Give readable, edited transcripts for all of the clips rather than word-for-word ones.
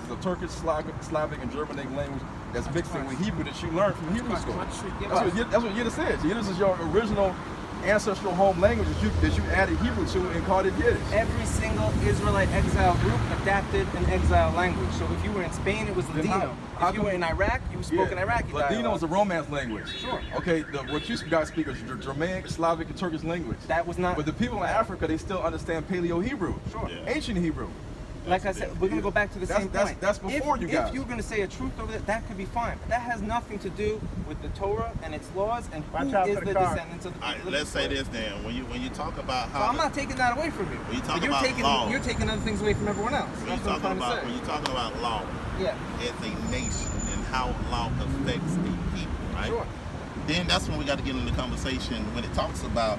is a Turkish, Slavic, and Germanic language that's mixed in with Hebrew that you learned from Hebrew school. That's what Yiddish says. Yiddish is your original ancestral home language that you added Hebrew to and called it Yiddish. Every single Israelite exile group adapted an exile language. So if you were in Spain, it was Ladino. If you were in Iraq, you spoke in Iraqi dialect. Ladino is a Romance language. Sure. Okay, what you guys speak is Germanic, Slavic, and Turkish language. That was not. But the people in Africa, they still understand Paleo-Hebrew. Sure. Yeah. Ancient Hebrew. Like I said, we're going to go back to the same point. That's before you guys. If you're going to say a truth over that could be fine. But that has nothing to do with the Torah and its laws and who is the descendants of the people. All right, let's say this then. When you talk about how... So I'm not taking that away from you. When you talk about law... You're taking other things away from everyone else. When you're talking about law, as a nation and how law affects the people, right? Sure. Then that's when we got to get into the conversation when it talks about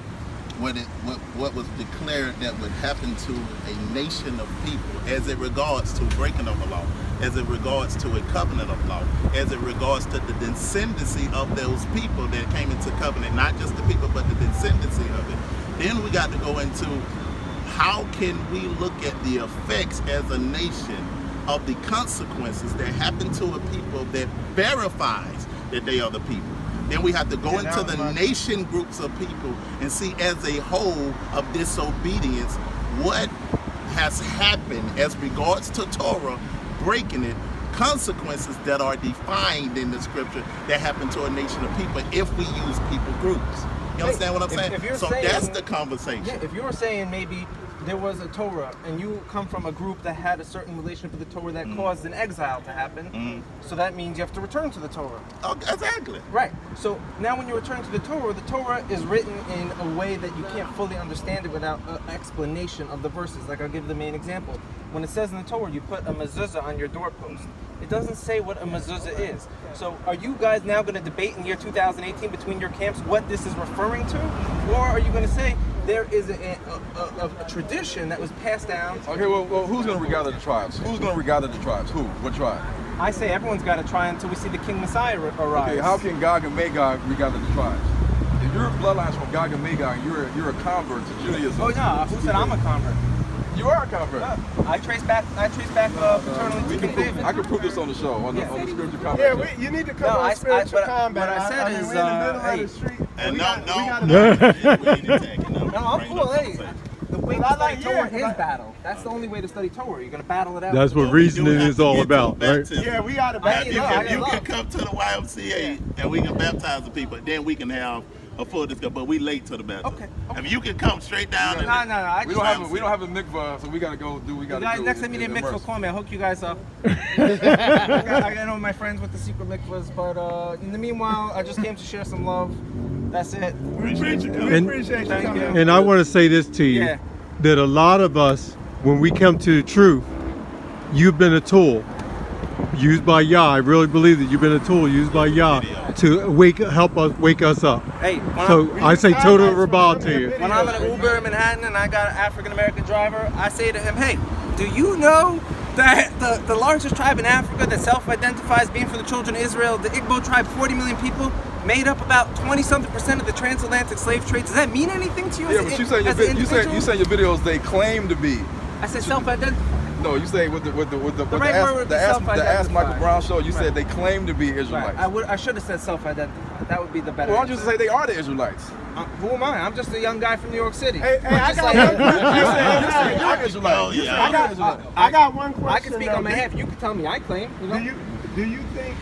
what was declared that would happen to a nation of people as it regards to breaking of the law, as it regards to a covenant of law, as it regards to the descendancy of those people that came into covenant, not just the people, but the descendancy of it. Then we got to go into how can we look at the effects as a nation of the consequences that happen to a people that verifies that they are the people. Then we have to go into the nation groups of people and see as a whole of disobedience what has happened as regards to Torah, breaking it, consequences that are defined in the scripture that happen to a nation of people if we use people groups. You understand what I'm saying? So that's the conversation. Yeah, if you were saying maybe there was a Torah and you come from a group that had a certain relationship with the Torah that caused an exile to happen, so that means you have to return to the Torah. Oh, exactly. Right. So now when you return to the Torah is written in a way that you can't fully understand it without an explanation of the verses. Like I'll give the main example. When it says in the Torah, you put a mezuzah on your doorpost. It doesn't say what a mezuzah is. So are you guys now going to debate in year 2018 between your camps what this is referring to? Or are you going to say there is a tradition that was passed down? Okay, well who's going to regather the tribes? Who's going to regather the tribes? Who? What tribe? I say everyone's got to try until we see the King Messiah arise. Okay, how can Gog and Magog regather the tribes? If your bloodline's from Gog and Magog, you're a convert to Judaism. Oh no, who said I'm a convert? You are a convert. I trace back paternally to King David. I can prove this on the show, on the spiritual combat. Yeah, you need to come on spiritual combat. What I said is, we're in the middle of the street. And no, I'm cool. Hey, the way to study Torah is battle. That's the only way to study Torah. You're gonna battle it out. That's what reasoning is all about, right? Yeah, we got to If you can come to the YMCA and we can baptize the people, then we can have a full discussion. But we late to the baptism. Okay. If you can come straight down. No. We don't have a mikvah, so we gotta go do what we gotta do. Next time you need a mikvah, call me. I'll hook you guys up. I got all my friends with the secret mikvahs, but in the meanwhile, I just came to share some love. That's it. We appreciate you coming. And I want to say this to you, that a lot of us, when we come to the truth, you've been a tool used by Yah. I really believe that you've been a tool used by Yah to help us wake us up. Hey, so I say total rabal to you. When I'm in an Uber in Manhattan and I got an African-American driver, I say to him, hey, do you know that the largest tribe in Africa that self-identifies being for the children of Israel, the Igbo tribe, 40 million people, made up about 20-something% of the transatlantic slave trade? Does that mean anything to you? Yeah, but you say your videos they claim to be. I said self-identify. No, you say with the Ask Michael Brown show, you said they claim to be Israelites. I should have said self-identify. That would be the better. Well, why don't you say they are the Israelites? Who am I? I'm just a young guy from New York City. Hey, I got one question. I can speak on my behalf. You can tell me I claim. You know? Do you think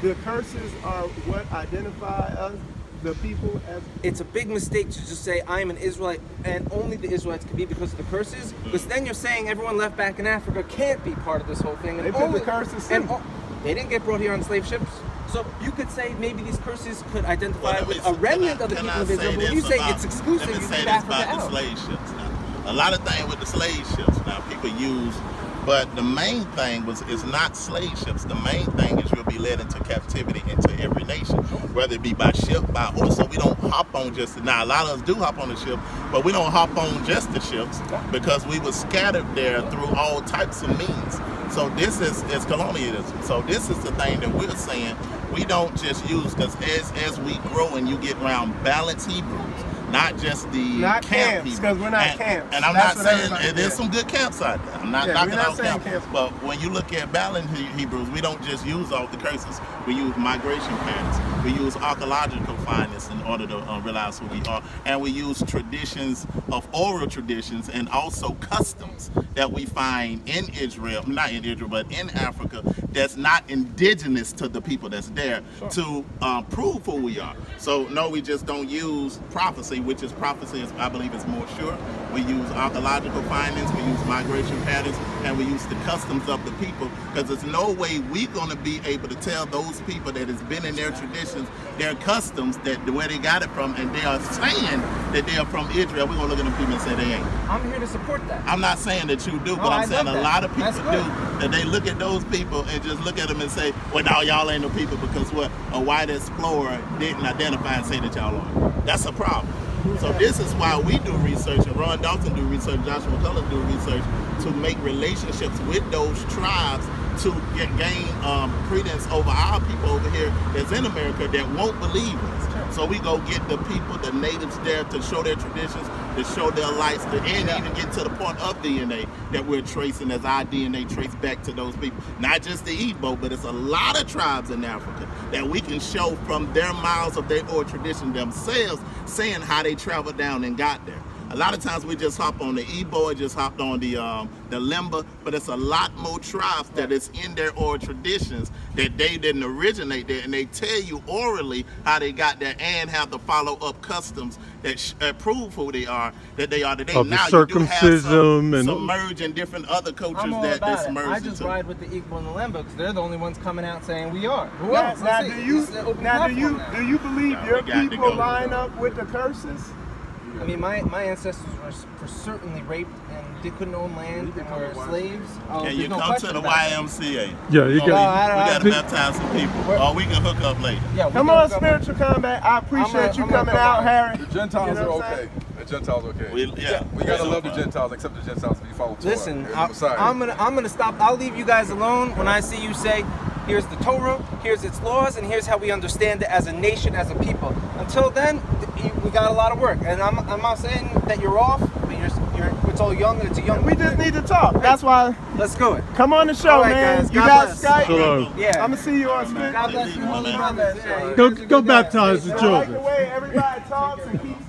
the curses are what identify us, the people, as? It's a big mistake to just say I am an Israelite and only the Israelites can be because of the curses. Because then you're saying everyone left back in Africa can't be part of this whole thing. And they put the curses in. They didn't get brought here on slave ships. So you could say maybe these curses could identify with a remnant of the people of Israel. But when you say it's exclusive, you leave Africa out. The slave ships now. A lot of things with the slave ships now people use. But the main thing is not slave ships. The main thing is you'll be led into captivity into every nation, whether it be by ship, by horse. So we don't hop on now. A lot of us do hop on the ship, but we don't hop on just the ships because we were scattered there through all types of means. So this is colonialism. So this is the thing that we're saying. We don't just use, because as we grow and you get around balanced Hebrews, not just the Not camp camps, Hebrew. 'cause we're not and, camps. And I'm That's not what saying everybody- there's some good camps out there. I'm not Yeah, knocking we're not out saying camps. camps. But when you look at Babylon Hebrews, we don't just use all the curses. We use migration patterns. We use archaeological findings in order to realize who we are. And we use traditions of oral traditions and also customs that we find in Israel, not in Israel, but in Africa, that's not indigenous to the people that's there to prove who we are. So no, we just don't use prophecy, which is prophecy is, I believe, is more sure. We use archaeological findings, we use migration patterns, and we use the customs of the people, because there's no way we're going to be able to tell those people that has been in their traditions, their customs, that where they got it from, and they are saying that they are from Israel. We're going to look at them people and say they ain't. I'm here to support that. I'm not saying that you do, No, but I I'm saying love a that. lot of people That's do, good. that they look at those people and just look at them and say, well, no, y'all ain't no people because what a white explorer didn't identify and say that y'all are. That's a problem. So this is why we do research, and Ron Dalton do research, Joshua McCullough do research, to make relationships with those tribes to gain credence over our people over here that's in America that won't believe us. So we go get the people, the natives there to show their traditions, to show their lights, and even get to the point of DNA that we're tracing as our DNA traced back to those people. Not just the Igbo, but it's a lot of tribes in Africa that we can show from their miles of their oral tradition themselves, saying how they traveled down and got there. A lot of times we just hop on the Igbo and just hopped on the Limba, but it's a lot more tribes that is in their oral traditions that they didn't originate there, and they tell you orally how they got there and have the follow-up customs that prove who they are, that they are today. Of the now circumcision you do have and submerge in different other cultures I'm all that about it. submerge I just into. ride with the Igbo and the Lemba because they're the only ones coming out saying we are. Who Now, else? now, Let's do see. you It's an open now platform do you believe No, your we got to people go. line up with the curses? I mean, my ancestors were certainly raped and they couldn't own land and were slaves. And There's you no come question to the about that. YMCA. Yeah, you Oh, got- we got to baptize some people, or we can hook up later. Yeah, we Come can on, go- spiritual combat. I appreciate you I'm gonna coming come out, on. Harry. The Gentiles You know are what I'm okay. saying? The Gentiles are okay. We gotta love the Gentiles, accept the Gentiles if you follow Torah. Listen, They're the Messiah. I'm gonna stop. I'll leave you guys alone when I see you say, here's the Torah, here's its laws, and here's how we understand it as a nation, as a people. Until then, we got a lot of work, and I'm not saying that you're off, but you're it's all young and it's a young. We just need to talk. That's why. Let's go it. Come on the show, All right, man. guys. You God got bless. Skype. Shalom. Yeah. I'm gonna see you on Spit. God bless you, holy brothers. Yeah, you Go guys are go good guys. baptize the I like children. the way everybody talks and keeps